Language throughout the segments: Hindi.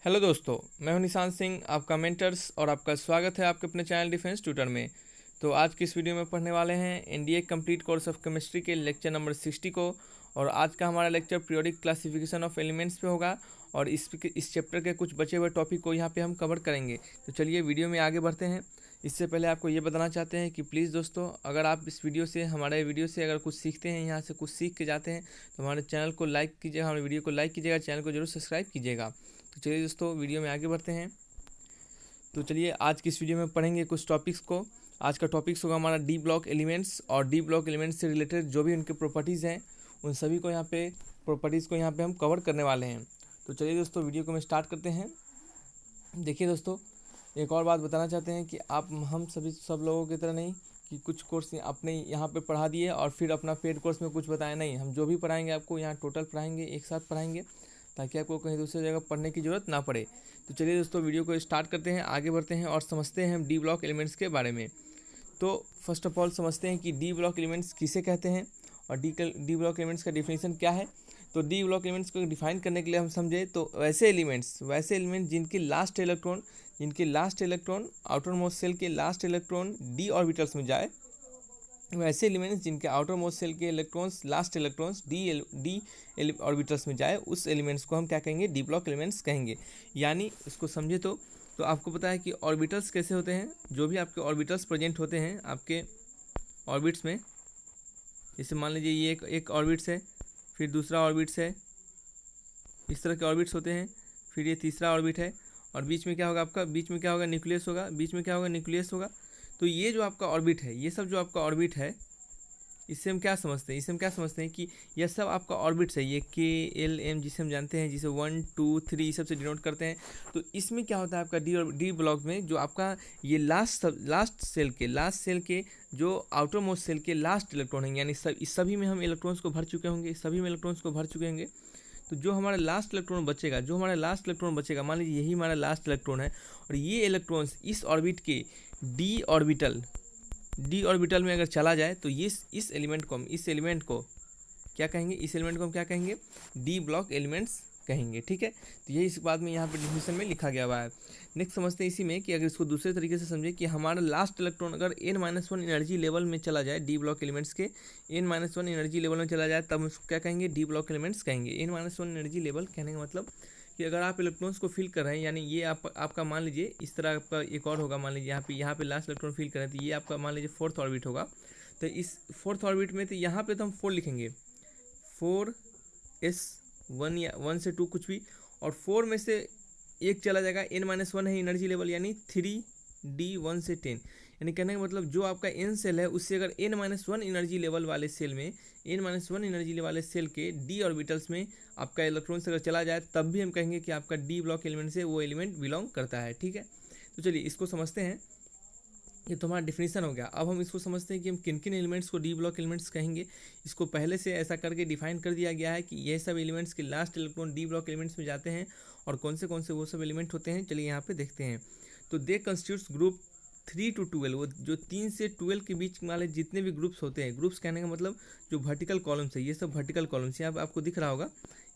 हेलो दोस्तों, मैं हूं निशांत सिंह, आपका मेंटर्स, और आपका स्वागत है आपके अपने चैनल डिफेंस ट्यूटर में। तो आज की इस वीडियो में पढ़ने वाले हैं NDA complete course of chemistry के लेक्चर नंबर 60 को। और आज का हमारा lecture periodic classification of elements पे होगा और इस चैप्टर के कुछ बचे हुए टॉपिक को यहाँ पे हम कवर करेंगे। तो चलिए वीडियो में आगे बढ़ते हैं। इससे पहले आपको ये बताना चाहते हैं कि प्लीज़ दोस्तों, अगर आप इस वीडियो से हमारे वीडियो से अगर कुछ सीखते हैं, यहाँ से कुछ सीख के जाते हैं, तो हमारे चैनल को लाइक कीजिएगा, हमारे वीडियो को लाइक कीजिएगा, चैनल को जरूर सब्सक्राइब कीजिएगा। तो चलिए दोस्तों, वीडियो में आगे बढ़ते हैं। तो चलिए आज की इस वीडियो में पढ़ेंगे कुछ टॉपिक्स को। आज का टॉपिक्स होगा हमारा डी ब्लॉक एलिमेंट्स, और डी ब्लॉक एलिमेंट्स से रिलेटेड जो भी उनके प्रॉपर्टीज़ हैं उन सभी को यहाँ पे प्रॉपर्टीज़ को यहाँ पे हम कवर करने वाले हैं। तो चलिए दोस्तों, वीडियो को हम स्टार्ट करते हैं। देखिए दोस्तों, एक और बात बताना चाहते हैं कि हम सब लोगों की तरह नहीं कि कुछ कोर्स अपने यहाँ पे पढ़ा दिए और फिर अपना पेड कोर्स में कुछ बताया नहीं। हम जो भी पढ़ाएंगे आपको यहाँ टोटल पढ़ाएंगे, एक साथ पढ़ाएंगे, ताकि आपको कहीं दूसरी जगह पढ़ने की ज़रूरत ना पड़े। तो चलिए दोस्तों, वीडियो को स्टार्ट करते हैं, आगे बढ़ते हैं और समझते हैं हम डी ब्लॉक एलिमेंट्स के बारे में। तो फर्स्ट ऑफ ऑल समझते हैं कि डी ब्लॉक एलिमेंट्स किसे कहते हैं और डी ब्लॉक एलिमेंट्स का डिफिनेशन क्या है। तो डी ब्लॉक एलिमेंट्स को डिफाइन करने के लिए हम समझे तो वैसे एलिमेंट जिनके last electron outer most shell के लास्ट इलेक्ट्रॉन डी ऑर्बिटल्स में जाए, वैसे एलिमेंट्स जिनके आउटर मोस्ट सेल के लास्ट इलेक्ट्रॉन्स डी ऑर्बिटल्स में जाए, उस एलिमेंट्स को हम क्या कहेंगे, डी ब्लॉक एलिमेंट्स कहेंगे। यानी इसको समझे तो आपको पता है कि ऑर्बिटल्स कैसे होते हैं। जो भी आपके ऑर्बिटल्स प्रेजेंट होते हैं आपके ऑर्बिट्स में, जैसे मान लीजिए ये एक ऑर्बिट्स है, फिर दूसरा ऑर्बिट्स है, इस तरह के ऑर्बिट्स होते हैं, फिर ये तीसरा ऑर्बिट है, और बीच में क्या होगा आपका, बीच में क्या होगा, न्यूक्लियस होगा, बीच में क्या होगा, न्यूक्लियस होगा। तो ये जो आपका ऑर्बिट है, ये सब जो आपका ऑर्बिट है, इससे हम क्या समझते हैं कि यह सब आपका ऑर्बिट्स है। ये के एल एम जिसे हम जानते हैं, जिसे 1 2 3 सबसे डिनोट करते हैं। तो इसमें क्या होता है आपका डी ब्लॉक में, जो आपका ये लास्ट सेल के जो आउटर मोस्ट सेल के लास्ट इलेक्ट्रॉन हैं, यानी इस सभी में हम इलेक्ट्रॉन्स को भर चुके होंगे। तो जो हमारा लास्ट इलेक्ट्रॉन बचेगा, मान लीजिए यही हमारा लास्ट इलेक्ट्रॉन है, और ये इलेक्ट्रॉन्स इस ऑर्बिट के डी ऑर्बिटल में अगर चला जाए, तो ये इस एलिमेंट को हम क्या कहेंगे, डी ब्लॉक एलिमेंट्स कहेंगे। ठीक है, तो यही इस बात में यहाँ पे डिफिनेशन में लिखा गया हुआ है। नेक्स्ट समझते हैं इसी में कि अगर इसको दूसरे तरीके से समझे कि हमारा लास्ट इलेक्ट्रॉन अगर n-1 एनर्जी लेवल में चला जाए, डी ब्लॉक एलिमेंट्स के n-1 एनर्जी लेवल में चला जाए, तब हम इसको क्या कहेंगे, डी ब्लॉक एलिमेंट्स कहेंगे। n-1 एनर्जी लेवल कहने का मतलब कि अगर आप इलेक्ट्रॉन्स को फिल कर रहे हैं, यानी ये आपका मान लीजिए इस तरह आपका एक और होगा, मान लीजिए यहाँ पे लास्ट इलेक्ट्रॉन फिल कर रहे हैं, तो ये आपका मान लीजिए 4th ऑर्बिट होगा। तो इस 4th ऑर्बिट में तो यहाँ पे तो हम 4 लिखेंगे, 4s1 या 1 से 2 कुछ भी, और 4 में से एक चला जाएगा, n-1 है एनर्जी लेवल, यानी 3d1 से 10। यानी कहने का मतलब जो आपका n सेल है, उससे अगर n-1 एनर्जी लेवल वाले सेल के डी ऑर्बिटल्स में आपका इलेक्ट्रॉन अगर चला जाए, तब भी हम कहेंगे कि आपका डी ब्लॉक एलिमेंट से वो एलिमेंट बिलोंग करता है। ठीक है, तो चलिए इसको समझते हैं। ये तो हमारा डिफिनीशन हो गया। अब हम इसको समझते हैं कि हम किन किन एलिमेंट्स को डी ब्लॉक एलिमेंट्स कहेंगे। इसको पहले से ऐसा करके डिफाइन कर दिया गया है कि ये सब एलिमेंट्स के last electron D block elements में जाते हैं, और कौन से वो सब एलिमेंट होते हैं, चलिए यहाँ पे देखते हैं। तो दे कंस्टिट्यूट्स ग्रुप 3 to 12, वो जो 3 से 12 के बीच वाले जितने भी ग्रुप्स होते हैं, ग्रुप्स कहने का मतलब जो वर्टिकल कॉलम्स है, ये सब वर्टिकल कॉलम्स, यहाँ पे आपको दिख रहा होगा,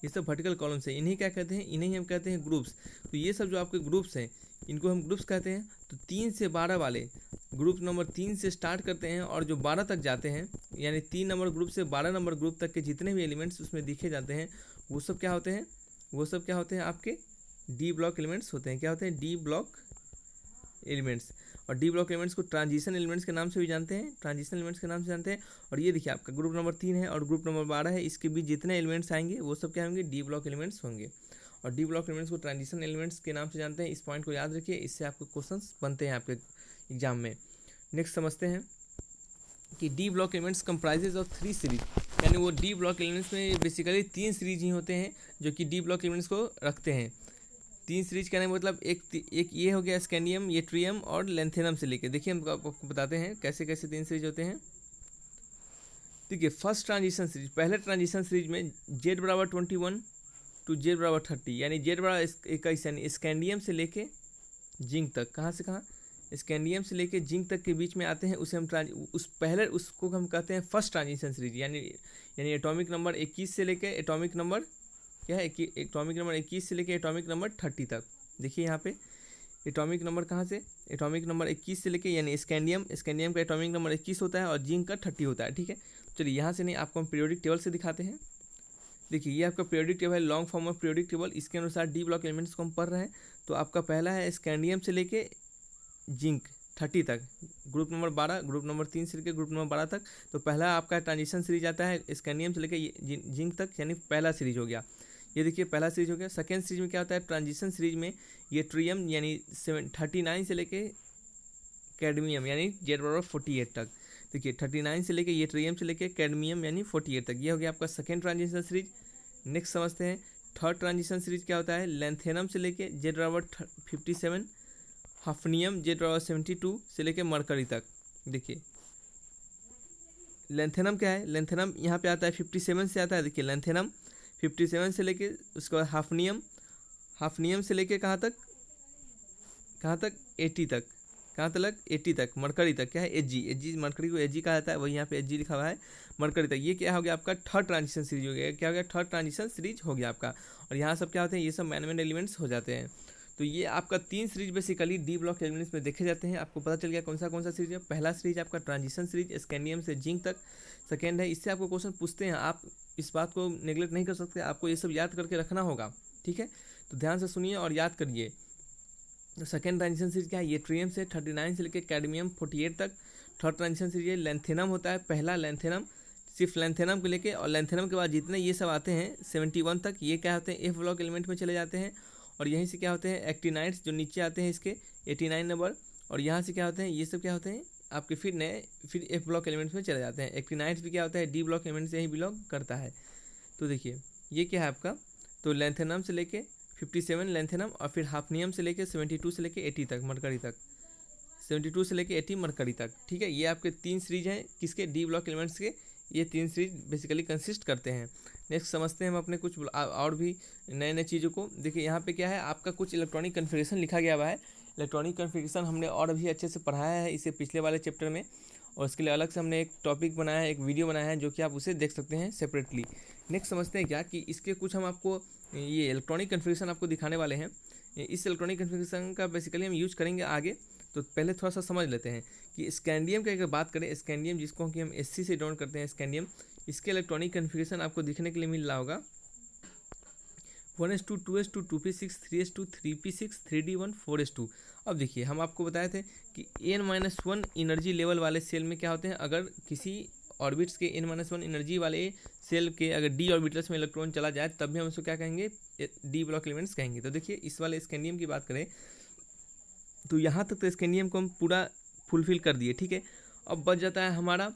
ये सब वर्टिकल कॉलम्स है। इन्हीं क्या कहते हैं, इन्हीं हम कहते हैं ग्रुप्स। तो ये सब जो आपके ग्रुप्स हैं, इनको हम ग्रुप्स कहते हैं। तो 3 से 12 वाले ग्रुप नंबर 3 से स्टार्ट करते हैं और जो 12 तक जाते हैं, यानी 3 नंबर ग्रुप से 12 नंबर ग्रुप तक के जितने भी एलिमेंट्स उसमें दिखे जाते हैं, वो सब क्या होते हैं आपके डी ब्लॉक एलिमेंट्स होते हैं। क्या होते हैं, डी ब्लॉक एलिमेंट्स। और डी ब्लॉक एलिमेंट्स को ट्रांजिशन एलिमेंट्स के नाम से भी जानते हैं, और ये देखिए आपका ग्रुप नंबर 3 है और ग्रुप नंबर 12 है, इसके बीच जितने एलिमेंट्स आएंगे वो सब क्या होंगे, डी ब्लॉक एलिमेंट्स होंगे। और डी ब्लॉक एलिमेंट्स को ट्रांजिशन एलिमेंट्स के नाम से जानते हैं। इस पॉइंट को याद रखिए, इससे आपके क्वेश्चंस बनते हैं आपके एग्जाम में। नेक्स्ट समझते हैं कि D block elements comprises of 3 series, यानी वो डी ब्लॉक एलिमेंट्स में बेसिकली 3 सीरीज ही होते हैं जो कि डी ब्लॉक एलिमेंट्स को रखते हैं। 3 सीरीज कहने का मतलब एक ये हो गया स्कैंडियम, ये ट्रियम और लेंथेनम से लेके। देखिए हम आपको बताते हैं कैसे 3 सीरीज होते हैं। देखिए फर्स्ट ट्रांजिशन सीरीज, पहले ट्रांजिशन सीरीज में Z=21 to Z=30, यानी Z=21 स्कैंडियम से लेके जिंक तक, कहाँ से कहाँ, स्कैंडियम से लेके जिंक तक के बीच में आते हैं, उसे हम उसको हम कहते हैं फर्स्ट ट्रांजिशन सीरीज। यानी एटॉमिक नंबर 21 से लेके एटॉमिक नंबर क्या है एटॉमिक नंबर 21 से लेके एटॉमिक नंबर 30 तक। देखिए यहाँ पे एटॉमिक नंबर कहाँ से, एटॉमिक नंबर 21 से लेके, यानी स्कैंडियम का एटॉमिक नंबर 21 होता है और जिंक का 30 होता है। ठीक है, चलिए यहाँ से नहीं, आपको हम पीरियोडिक टेबल से दिखाते हैं। देखिए ये आपका पीरियोडिक टेबल है, long form of periodic table. इसके अनुसार डी ब्लॉक एलिमेंट्स को हम पढ़ रहे हैं। तो आपका पहला है स्कैंडियम से लेके जिंक 30 तक, ग्रुप नंबर 12, ग्रुप नंबर 3 से लेकर ग्रुप नंबर 12 तक। तो पहला आपका ट्रांजिशन सीरीज आता है स्कैंडियम से लेकर जिंक तक, यानी पहला सीरीज हो गया। ये देखिए पहला सीरीज हो गया। सेकेंड सीरीज में क्या होता है, ट्रांजिशन सीरीज में ये ट्रियम यानी 39 से लेके कैडमियम यानी Z/48 तक। देखिए 39 से लेके ये ट्रियम से लेके कैडमियम यानी 48 तक, ये हो गया आपका सेकेंड ट्रांजिशन सीरीज। नेक्स्ट समझते हैं थर्ड ट्रांजिशन सीरीज क्या होता है, लेंथेनम से लेके Z/57, हफनियम Z/72 से लेके मरकरी तक। देखिए लेंथेनम क्या है, लेंथेनम यहाँ पे आता है 57 से आता है। देखिए लेंथेनम 57 से लेके, उसके बाद हाफनियम से लेके कहाँ तक 80 तक, कहाँ तक 80 तक, मरकरी तक। क्या है, एजी, मरकरी को एजी कहा जाता है, वही यहाँ पे एजी लिखा हुआ है, मरकरी तक। ये क्या हो गया आपका थर्ड ट्रांजिशन सीरीज हो गया। क्या हो गया, थर्ड ट्रांजिशन सीरीज हो गया आपका। और यहाँ सब क्या होते हैं, ये सब मैन एलिमेंट्स हो जाते हैं। तो ये आपका 3 series basically D block elements में देखे जाते हैं। आपको पता चल गया कौन सा सीरीज है। पहला सीरीज आपका ट्रांजिशन सीरीज स्कैंडियम से जिंक तक। सेकेंड है, इससे आपको क्वेश्चन पूछते हैं, आप इस बात को नेग्लेक्ट नहीं कर सकते, आपको ये सब याद करके रखना होगा। ठीक है, तो ध्यान से सुनिए और याद करिए। तो सेकेंड ट्रांजिशन सीरीज क्या है, ये ट्रियम से 39 से लेकर कैडमियम 48 तक। थर्ड ट्रांजिशन सीरीज लेंथेनम होता है, पहला लेंथेनम, सिर्फ लेंथेनम को लेके, और लेंथेनम के बाद जितने ये सब आते हैं 71 तक, ये क्या होते हैं, एफ ब्लॉक एलिमेंट में चले जाते हैं। और यहीं से क्या होते हैं, एक्टिनाइट्स जो नीचे आते हैं इसके 89 नंबर, और यहाँ से क्या होते हैं, ये सब क्या होते हैं आपके फिर एफ ब्लॉक एलिमेंट्स में चले जाते हैं। एक्टिनाइट्स भी क्या होता है, डी ब्लॉक एलिमेंट से ही बिलोंग करता है। तो देखिए ये क्या है आपका, तो लेंथेनम से लेके 57 लेंथेनम, और फिर हाफनियम से लेके 72 से लेके 80 तक, मरकरी तक, 72 से लेके 80 मरकरी तक। ठीक है, ये आपके 3 सीरीज हैं किसके, डी ब्लॉक एलिमेंट्स के। ये 3 सीरीज बेसिकली कंसिस्ट करते हैं। नेक्स्ट समझते हैं हम अपने कुछ और भी नए चीज़ों को। देखिए यहाँ पे क्या है, आपका कुछ इलेक्ट्रॉनिक कन्फिगरेशन लिखा गया हुआ है। इलेक्ट्रॉनिक कन्फिगरेशन हमने और भी अच्छे से पढ़ाया है इसे पिछले वाले चैप्टर में, और इसके लिए अलग से हमने एक टॉपिक बनाया है, एक वीडियो बनाया है, जो कि आप उसे देख सकते हैं सेपरेटली। नेक्स्ट समझते हैं क्या कि इसके कुछ हम आपको ये इलेक्ट्रॉनिक कन्फिगरेशन आपको दिखाने वाले हैं। इस इलेक्ट्रॉनिक कन्फिगरेशन का बेसिकली हम यूज करेंगे आगे। तो पहले थोड़ा सा समझ लेते हैं कि स्कैंडियम की अगर बात करें, स्कैंडियम जिसको कि हम SC से डिनोट करते हैं स्कैंडियम, इसके इलेक्ट्रॉनिक कन्फिगरेशन आपको दिखने के लिए मिल रहा होगा 1s2 2s2 2p6 3s2 3p6 3d1 4s2। अब देखिए हम आपको बताए थे कि n-1 एनर्जी लेवल वाले सेल में क्या होते हैं, अगर किसी ऑर्बिट्स के n-1 एनर्जी वाले सेल के अगर d ऑर्बिटल्स में इलेक्ट्रॉन चला जाए तब भी हम उसको क्या कहेंगे, डी ब्लॉक एलिमेंट्स कहेंगे। तो देखिए इस वाले स्कैंडियम की बात करें तो यहाँ तक तो स्कैंडियम को हम पूरा फुलफिल कर दिए। ठीक है, अब बच जाता है हमारा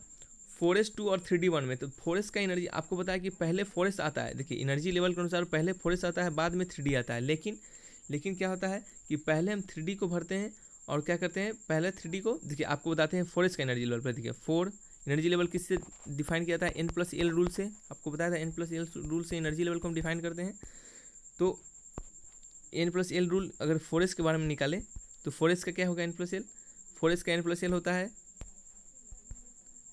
4s2 और 3d1 में। तो 4s का एनर्जी आपको बताया कि पहले 4s आता है। देखिए एनर्जी लेवल के अनुसार पहले 4s आता है, बाद में 3d आता है। लेकिन क्या होता है कि पहले हम 3d को भरते हैं और क्या करते हैं, पहले 3d को, देखिए आपको बताते हैं 4s का एनर्जी लेवल पर। देखिए 4 एनर्जी लेवल किससे डिफाइन किया था, n+l रूल से। आपको बताया था n+l रूल से एनर्जी लेवल को हम डिफाइन करते हैं। तो n+l रूल अगर 4s के बारे में निकालें तो 4s का क्या होगा, n+l, 4s का n+l होता है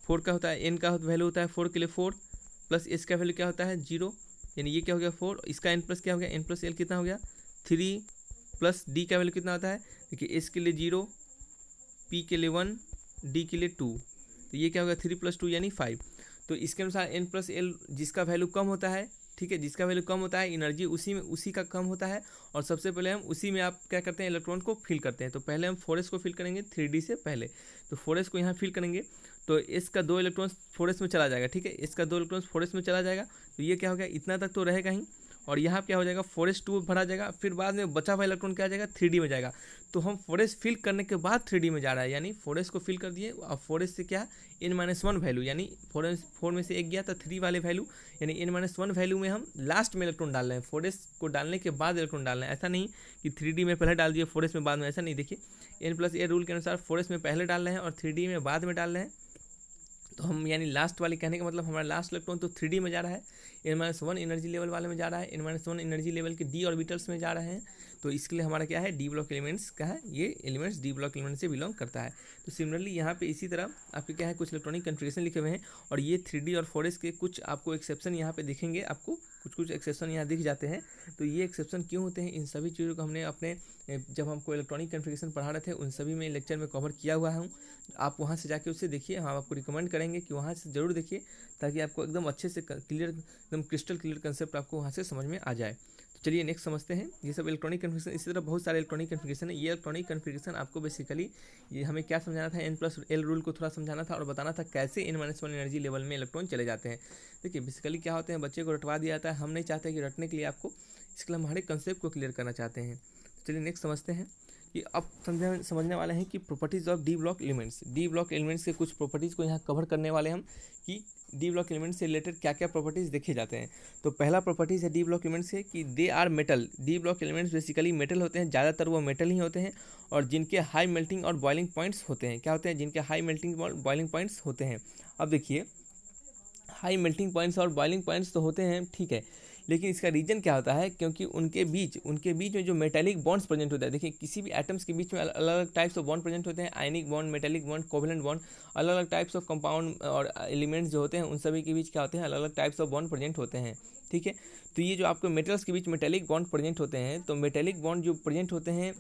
4 का होता है, n का वैल्यू होता है 4 के लिए 4, प्लस s का वैल्यू क्या होता है 0, यानी ये क्या हो गया 4, इसका n प्लस क्या हो गया, n+l कितना हो गया 3, प्लस d का वैल्यू कितना होता है, देखिए s के लिए 0, p के लिए 1, d के लिए 2, तो ये क्या होगा 3 + 2 यानी 5। तो इसके अनुसार n+l जिसका वैल्यू कम होता है, ठीक है, जिसका वैल्यू कम होता है एनर्जी उसी का कम होता है, और सबसे पहले हम उसी में आप क्या करते हैं, इलेक्ट्रॉन को फिल करते हैं। तो पहले हम 4s को फिल करेंगे 3d से पहले। तो 4s को यहाँ फिल करेंगे तो s का 2 इलेक्ट्रॉन्स 4s में चला जाएगा। ठीक है, s का 2 इलेक्ट्रॉन्स 4s में चला जाएगा, तो ये क्या हो गया, इतना तक तो रहेगा ही। और यहाँ क्या हो जाएगा 4s2 भरा जाएगा, फिर बाद में बचा हुआ इलेक्ट्रॉन क्या आ जाएगा 3d में जाएगा। तो हम 4s फिल करने के बाद 3d में जा रहा है, यानी 4s को फिल कर दिए, और 4s से क्या n-1 वैल्यू, यानी 4 में से एक गया तो 3 वाले वैल्यू, यानी n-1 वैल्यू में हम लास्ट में इलेक्ट्रॉन डाल रहे हैं। 4s को डालने के बाद इलेक्ट्रॉन डालना है, ऐसा नहीं कि 3d में पहले डाल दिए 4s में बाद में, ऐसा नहीं। देखिए n+a रूल के अनुसार 4s में पहले डाल रहे हैं और 3d में बाद में डाल रहे हैं। तो हम यानी लास्ट वाले कहने का मतलब हमारा लास्ट इलेक्ट्रॉन तो 3d में जा रहा है, n-1 एनर्जी लेवल वाले में जा रहा है, n-1 एनर्जी लेवल के d ऑर्बिटल्स में जा रहे हैं। तो इसके लिए हमारा क्या है, डी ब्लॉक एलिमेंट्स का है, ये एलिमेंट्स डी ब्लॉक एलिमेंट से बिलोंग करता है। तो सिमिलरली यहाँ पे इसी तरह आपके क्या है, कुछ इलेक्ट्रॉनिक कन्फिगरेशन लिखे हुए हैं और ये 3D और 4S के कुछ आपको एक्सेप्शन यहाँ पे दिखेंगे, आपको कुछ एक्सेप्शन यहाँ दिख जाते हैं। तो ये एक्सेप्शन क्यों होते हैं, इन सभी चीज़ों को हमने अपने जब हमको इलेक्ट्रॉनिक कन्फिगरेशन पढ़ा रहे थे उन सभी में लेक्चर में कवर किया हुआ हूँ। आप वहाँ से जाके उससे देखिए, हम आपको रिकमेंड करेंगे कि वहाँ से ज़रूर देखिए, ताकि आपको एकदम अच्छे से क्लियर, एकदम क्रिस्टल क्लियर कंसेप्ट आपको वहाँ से समझ में आ जाए। तो चलिए नेक्स्ट समझते हैं। ये सब इलेक्ट्रॉनिक कन्फिगरेशन, इसी तरह बहुत सारे इलेक्ट्रॉनिक कन्फिगरेशन है। ये इलेक्ट्रॉनिक कन्फिगरेशन आपको बेसिकली ये हमें क्या समझाना था, N+L रूल को थोड़ा समझाना था और बताना था कैसे N-1 एनर्जी लेवल में इलेक्ट्रॉन चले जाते हैं। देखिए बेसिकली क्या होते हैं, बच्चे को रटवा दिया जाता है, हम नहीं चाहते कि रटने के लिए आपको, इसके लिए हम हमारे कंसेप्ट को क्लियर करना चाहते हैं। चलिए नेक्स्ट समझते हैं कि अब समझने वाले हैं कि properties of D block elements. D block elements के कुछ प्रॉपर्टीज़ को यहाँ कवर करने वाले हम कि डी ब्लॉक एलिमेंट्स से रिलेटेड क्या क्या प्रॉपर्टीज़ देखे जाते हैं। तो पहला प्रॉपर्टीज़ है डी ब्लॉक एलिमेंट्स है कि they are metal. D block elements basically metal होते हैं, ज़्यादातर वो मेटल ही होते हैं और जिनके हाई मेल्टिंग और बॉइलिंग पॉइंट्स होते हैं। क्या होते हैं, जिनके हाई मेल्टिंग और बॉइलिंग पॉइंट्स होते हैं। अब देखिए हाई मेल्टिंग पॉइंट्स और बॉइलिंग पॉइंट्स तो होते हैं, ठीक है, लेकिन इसका रीजन क्या होता है, क्योंकि उनके बीच में जो मेटेलिक बॉन्ड्स प्रेजेंट होता है। देखिए किसी भी एटम्स के बीच में अलग अलग टाइप्स ऑफ बॉन्ड प्रेजेंट होते हैं, ionic bond, metallic bond, covalent bond, अलग अलग टाइप्स ऑफ कंपाउंड और एलिमेंट्स जो होते हैं उन सभी के बीच क्या होते हैं, अलग अलग टाइप्स ऑफ बॉन्ड प्रेजेंट होते हैं, ठीक है। तो ये जो आपको मेटल्स के बीच मेटेलिक बॉन्ड प्रेजेंट होते हैं, तो मेटेलिक बॉन्ड जो प्रेजेंट होते हैं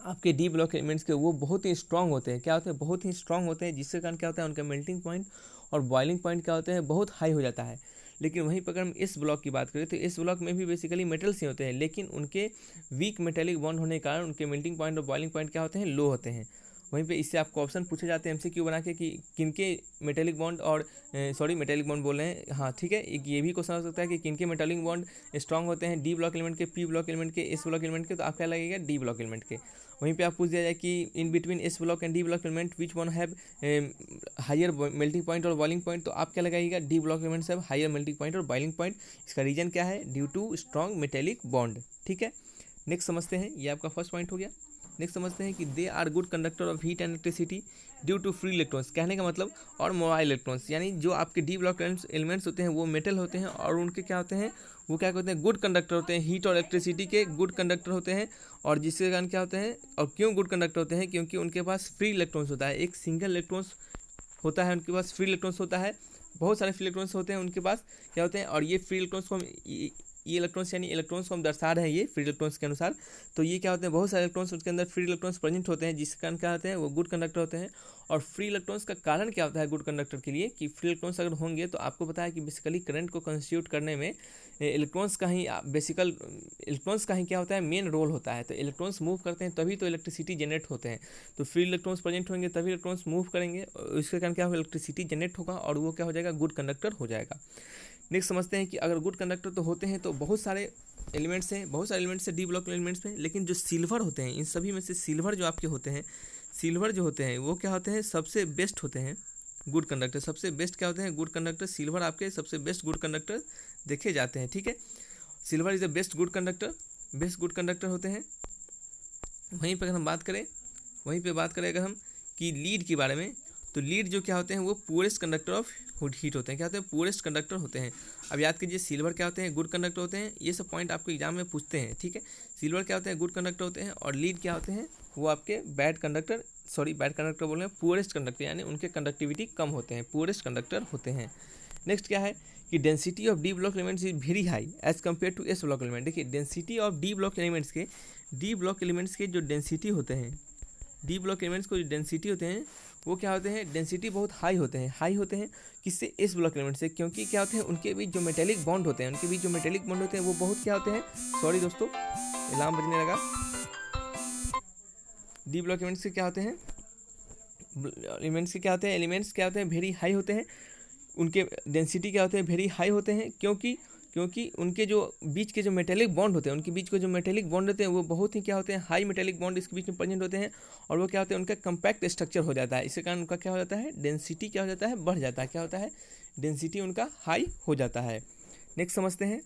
आपके डी ब्लॉक एलिमेंट्स के, वो बहुत ही स्ट्रांग होते हैं। क्या होते हैं, बहुत ही स्ट्रांग होते हैं, जिसके कारण क्या होता है, उनका मेल्टिंग पॉइंट और बॉइलिंग पॉइंट क्या होते हैं, बहुत हाई हो जाता है। लेकिन वहीं पर अगर हम इस ब्लॉक की बात करें तो इस ब्लॉक में भी बेसिकली मेटल्स ही होते हैं, लेकिन उनके वीक मेटेलिक बॉन्ड होने के कारण उनके मेल्टिंग पॉइंट और बॉइलिंग पॉइंट क्या होते हैं, लो होते हैं। वहीं पे इससे आपको ऑप्शन पूछे जाते हैं MCQ बना के कि किनके मेटेलिक बॉन्ड और मेटेलिक बॉन्ड बोल रहे हैं, हाँ ठीक है, एक ये भी क्वेश्चन हो सकता है कि किनके मेटेलिक बॉन्ड स्ट्रांग होते हैं, डी ब्लॉक एलिमेंट के, पी ब्लॉक एलिमेंट के, एस ब्लॉक एलिमेंट के, तो आप क्या लगेगा, डी ब्लॉक एलिमेंट के। वहीं पे आप पूछ दिया जाए कि in between S block and D block element which one have higher melting point और बॉइलिंग पॉइंट, तो आप क्या लगाइएगा, D block elements have higher melting point और बॉइलिंग पॉइंट। इसका रीजन क्या है, due to strong metallic bond, ठीक है। नेक्स्ट समझते हैं, ये आपका फर्स्ट पॉइंट हो गया। नेक्स्ट समझते हैं कि they are good conductor of heat and electricity due to free electrons. कहने का मतलब और मोबाइल इलेक्ट्रॉन्स, यानी जो आपके डी ब्लॉक एलिमेंट्स होते हैं वो मेटल होते हैं और उनके क्या होते हैं, वो क्या होते हैं, गुड कंडक्टर होते हैं, हीट और इलेक्ट्रिसिटी के गुड कंडक्टर होते हैं। और जिसके कारण क्या होते हैं, और क्यों गुड कंडक्टर होते हैं, क्योंकि उनके पास फ्री इलेक्ट्रॉन्स होता है, एक सिंगल इलेक्ट्रॉन्स होता है उनके पास, फ्री इलेक्ट्रॉन्स होता है, बहुत सारे फ्री इलेक्ट्रॉन्स होते हैं उनके पास, क्या होते हैं। और ये फ्री इलेक्ट्रॉन्स को हम ये इलेक्ट्रॉन्स यानी इलेक्ट्रॉन्स को हम दर्शा रहे हैं ये फ्री इलेक्ट्रॉन्स के अनुसार। तो ये क्या होते हैं, बहुत सारे इलेक्ट्रॉन्स उसके अंदर फ्री इलेक्ट्रॉन्स प्रेजेंट होते हैं, जिसके कारण क्या होते हैं, वो गुड कंडक्टर होते हैं। और फ्री इलेक्ट्रॉन्स का कारण क्या होता है गुड कंडक्टर के लिए, कि फ्री इलेक्ट्रॉन्स अगर होंगे तो आपको पता है कि बेसिकली करंट को कंस्टिट्यूट करने में इलेक्ट्रॉन्स का ही क्या होता है, मेन रोल होता है। तो इलेक्ट्रॉन्स मूव करते हैं तभी तो इलेक्ट्रिसिटी जनरेट होते हैं। तो फ्री इलेक्ट्रॉन्स प्रेजेंट होंगे तभी इलेक्ट्रॉन्स मूव करेंगे, इसके कारण क्या होगा, इलेक्ट्रिसिटी जनरेट होगा और वो क्या हो जाएगा, गुड कंडक्टर हो जाएगा। नेक्स्ट समझते हैं कि अगर गुड कंडक्टर तो होते हैं तो बहुत सारे एलिमेंट्स हैं डी ब्लॉक एलिमेंट्स में, लेकिन जो सिल्वर होते हैं इन सभी में से सिल्वर जो आपके होते हैं, सिल्वर जो होते हैं वो क्या होते हैं, सबसे बेस्ट होते हैं गुड कंडक्टर। सबसे बेस्ट क्या होते हैं, गुड कंडक्टर। सिल्वर आपके सबसे बेस्ट गुड कंडक्टर देखे जाते हैं, ठीक है। Silver is the best good conductor होते हैं। वहीं पर अगर हम बात करें अगर हम कि लीड के बारे में, तो लीड जो क्या होते हैं वो पुअरेस्ट कंडक्टर ऑफ हीट होते हैं। क्या होते हैं, पुअरेस्ट कंडक्टर होते हैं। अब याद कीजिए सिल्वर क्या होते हैं, गुड कंडक्टर होते हैं। ये सब पॉइंट आपको एग्जाम में पूछते हैं, ठीक है। सिल्वर क्या होते हैं, गुड कंडक्टर होते हैं। और लीड क्या होते हैं, वो आपके बैड कंडक्टर बोल रहे हैं, पुअरेस्ट कंडक्टर, यानी उनके कंडक्टिविटी कम होते हैं, पुअरेस्ट कंडक्टर होते हैं। नेक्स्ट क्या है कि density of D block elements is very high as compare to S block element. देखिए density of D block elements के जो डेंसिटी होते हैं, डी ब्लॉक एलिमेंट्स को जो डेंसिटी होते हैं वो क्या होते हैं, डेंसिटी बहुत हाई होते हैं किससे, एस ब्लॉक एलिमेंट से। क्योंकि क्या होते हैं, उनके बीच जो मेटेलिक बॉन्ड होते हैं वो बहुत क्या होते हैं, सॉरी दोस्तों अलार्म बजने लगा। डी ब्लॉक एलिमेंट्स के क्या होते हैं, एलिमेंट्स क्या होते हैं वेरी हाई होते हैं। उनके डेंसिटी क्या होते हैं, वेरी हाई होते हैं। क्योंकि उनके जो बीच के जो मेटेलिक बॉन्ड होते हैं वो बहुत ही क्या होते हैं, हाई मेटेलिक बॉन्ड इसके बीच में प्रेजेंट होते हैं। और वो क्या होते हैं, उनका कम्पैक्ट स्ट्रक्चर हो जाता है। इसके कारण उनका क्या हो जाता है, डेंसिटी क्या हो जाता है, बढ़ जाता है। क्या होता है, डेंसिटी उनका हाई हो जाता है। नेक्स्ट समझते हैं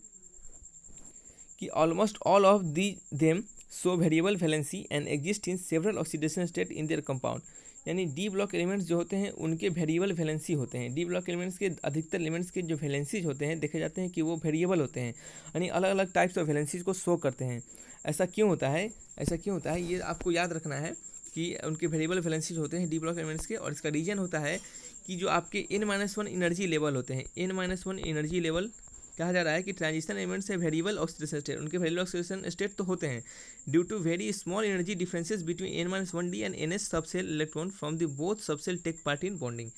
कि almost all of them show variable valency and exist in several oxidation state in their compound. यानी डी ब्लॉक एलिमेंट्स जो होते हैं उनके वेरिएबल वैलेंसी होते हैं। डी ब्लॉक एलिमेंट्स के अधिकतर एलिमेंट्स के जो वैलेंसीज होते हैं देखे जाते हैं कि वो वेरिएबल होते हैं, यानी अलग अलग टाइप्स ऑफ वैलेंसीज को शो करते हैं। ऐसा क्यों होता है, ये आपको याद रखना है कि उनके वेरिएबल वैलेंसीज होते हैं डी ब्लॉक एलिमेंट्स के, और इसका रीजन होता है कि जो आपके n-1 एनर्जी लेवल होते हैं, n-1 एनर्जी लेवल कहा जा रहा है कि ट्रांजिशन एलिमेंट्स है वेरिएबल ऑक्सीडेशन स्टेट, उनके वेरिएबल ऑक्सीडेशन स्टेट तो होते हैं due to very small energy differences between n-1d and ns subshell electron from the both subshell take part in bonding.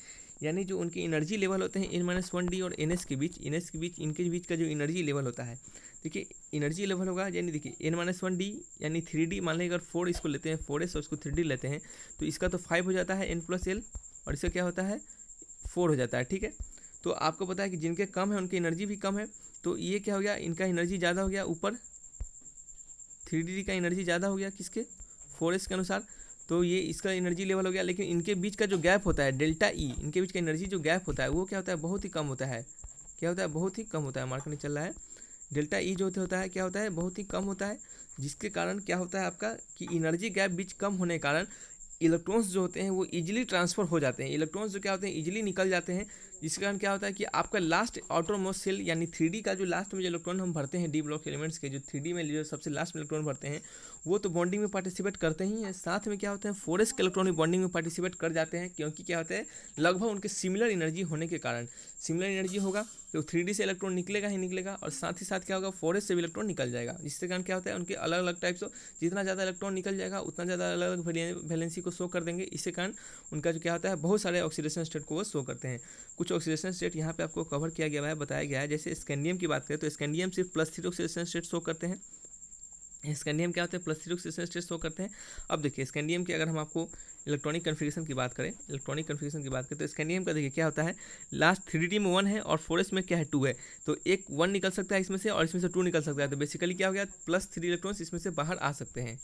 यानी जो उनके एनर्जी लेवल होते हैं n-1d और ns के बीच, इनके बीच का जो एनर्जी लेवल होता है, देखिए एनर्जी लेवल होगा, यानी देखिए n-1d यानी 3d, मान लें अगर 4 इसको लेते हैं 4s और इसको 3d लेते हैं तो इसका तो 5 हो जाता है n+l, और इसका क्या होता है 4 हो जाता है। ठीक है, तो आपको पता है कि जिनके कम है उनकी एनर्जी भी कम है, तो ये क्या हो गया, इनका एनर्जी ज़्यादा हो गया, ऊपर 3d का एनर्जी ज़्यादा हो गया किसके 4s के अनुसार, तो ये इसका एनर्जी लेवल हो गया। लेकिन इनके बीच का जो गैप होता है डेल्टा ई, इनके बीच का एनर्जी जो गैप होता है वो क्या होता है, बहुत ही कम होता है। क्या होता है, बहुत ही कम होता है, मार्क नहीं चल रहा है। डेल्टा ई जो होता है क्या होता है, बहुत ही कम होता है, जिसके कारण क्या होता है आपका कि एनर्जी गैप बीच कम होने के कारण इलेक्ट्रॉन्स जो होते हैं वो इजीली ट्रांसफ़र हो जाते हैं। इलेक्ट्रॉन्स जो क्या होते हैं इजीली निकल जाते हैं, जिसके कारण क्या होता है कि आपका लास्ट आउटर मोस्ट सेल यानी 3d का जो लास्ट में जो इलेक्ट्रॉन हम भरते हैं डी ब्लॉक एलिमेंट्स के, जो 3d में जो सबसे लास्ट में इलेक्ट्रॉन भरते हैं वो तो बॉन्डिंग में पार्टिसिपेट करते ही हैं, साथ में क्या होते हैं 4s के इलेक्ट्रॉन भी बॉन्डिंग में पार्टिसिपेट कर जाते हैं, क्योंकि क्या होता है लगभग उनके सिमिलर एनर्जी होने के कारण, सिमिलर एनर्जी होगा तो 3d से इलेक्ट्रॉन निकलेगा ही निकलेगा, और साथ ही साथ क्या होगा 4s से भी इलेक्ट्रॉन निकल जाएगा, जिसके कारण क्या होता है उनके अलग अलग टाइप्स ऑफ, जितना ज़्यादा इलेक्ट्रॉन निकल जाएगा उतना ज़्यादा अलग अलग वैलेंसी को शो कर देंगे। इसके कारण उनका जो क्या होता है बहुत सारे ऑक्सीडेशन स्टेट को वो शो करते हैं। कुछ ऑक्सीडेशन स्टेट यहाँ पे आपको कवर किया गया है, बताया गया है। जैसे स्कैंडियम की बात करें तो स्कैंडियम सिर्फ +3 ऑक्सीडेशन स्टेट शो करते हैं। स्कैंडियम क्या होते हैं +3 ऑक्सीडेशन स्टेट शो करते हैं। अब देखिए स्कैंडियम की अगर हम आपको इलेक्ट्रॉनिक कन्फिगरेशन की बात करें, तो स्कैंडियम का देखिए क्या होता है, लास्ट 3d में 1 है और 4s में क्या है 2 है, तो एक 1 निकल सकता है इसमें से और इसमें से 2 निकल सकता है, तो बेसिकली क्या हो गया +3 इलेक्ट्रॉन्स इसमें से बाहर आ सकते हैं।